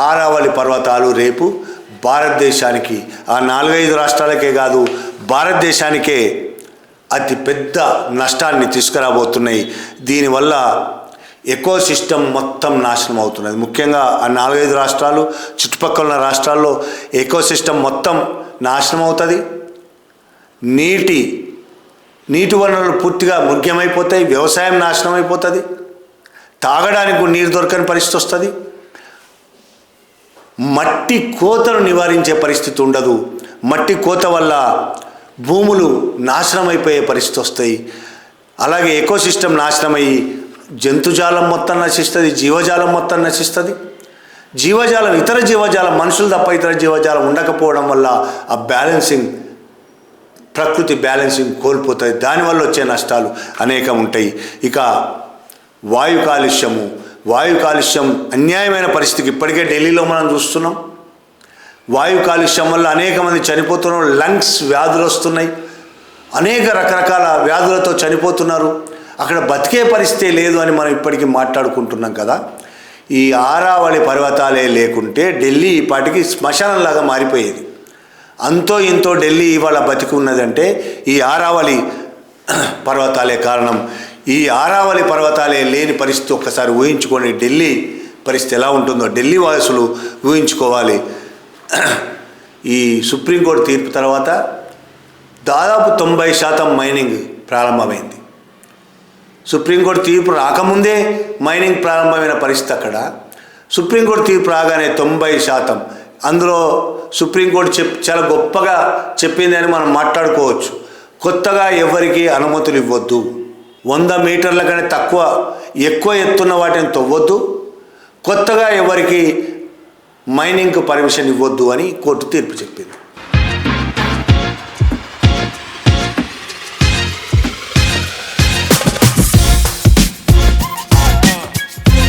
ఆరావళి పర్వతాలు రేపు భారతదేశానికి, ఆ 4-5 రాష్ట్రాలకే కాదు భారతదేశానికే అతి పెద్ద నష్టాన్ని తీసుకురాబోతున్నాయి. దీనివల్ల ఎకో సిస్టమ్ మొత్తం నాశనం అవుతున్నది. ముఖ్యంగా ఆ 4-5 రాష్ట్రాలు, చుట్టుపక్కల ఉన్న రాష్ట్రాల్లో ఎకో సిస్టమ్ మొత్తం నాశనం అవుతుంది. నీటి వనరులు పూర్తిగా ముఖ్యమైపోతాయి. వ్యవసాయం నాశనం అయిపోతుంది. తాగడానికి నీరు దొరకని పరిస్థితి వస్తుంది. మట్టి కోతను నివారించే పరిస్థితి ఉండదు. మట్టి కోత వల్ల భూములు నాశనం అయిపోయే పరిస్థితి వస్తాయి. అలాగే ఎకోసిస్టమ్ నాశనమయ్యి జంతుజాలం మొత్తం నశిస్తుంది, జీవజాలం మొత్తం నశిస్తుంది. ఇతర జీవజాలం, మనుషులు తప్ప ఇతర జీవజాలం ఉండకపోవడం వల్ల ఆ ప్రకృతి బ్యాలెన్సింగ్ కోల్పోతుంది. దానివల్ల వచ్చే నష్టాలు అనేకం ఉంటాయి. ఇక వాయు కాలుష్యం అన్యాయమైన పరిస్థితికి ఇప్పటికే ఢిల్లీలో మనం చూస్తున్నాం. వాయు కాలుష్యం వల్ల అనేక మంది చనిపోతున్నారు. లంగ్స్ వ్యాధులు వస్తున్నాయి. అనేక రకరకాల వ్యాధులతో చనిపోతున్నారు. అక్కడ బతికే పరిస్థితి లేదు అని మనం ఇప్పటికీ మాట్లాడుకుంటున్నాం కదా. ఈ ఆరావళి పర్వతాలే లేకుంటే ఢిల్లీ ఇప్పటికి శ్మశానంలాగా మారిపోయేది. అంతో ఇంతో ఢిల్లీ ఇవాళ బతికి ఉన్నదంటే ఈ ఆరావళి పర్వతాలే కారణం. ఈ ఆరావళి పర్వతాలే లేని పరిస్థితి ఒక్కసారి ఊహించుకొని ఢిల్లీ పరిస్థితి ఎలా ఉంటుందో ఢిల్లీ వాసులు ఊహించుకోవాలి. ఈ సుప్రీంకోర్టు తీర్పు తర్వాత దాదాపు 90% మైనింగ్ ప్రారంభమైంది. సుప్రీంకోర్టు తీర్పు రాకముందే మైనింగ్ ప్రారంభమైన పరిస్థితి అక్కడ. సుప్రీంకోర్టు తీర్పు రాగానే 90%. అందులో సుప్రీంకోర్టు చాలా గొప్పగా చెప్పింది అని మనం మాట్లాడుకోవచ్చు. కొత్తగా ఎవరికి అనుమతులు ఇవ్వద్దు, 100 మీటర్ల కంటే ఎక్కువ ఎత్తున్న వాటిని తవ్వద్దు, కొత్తగా ఎవరికి మైనింగ్కు పర్మిషన్ ఇవ్వద్దు అని కోర్టు తీర్పు చెప్పింది.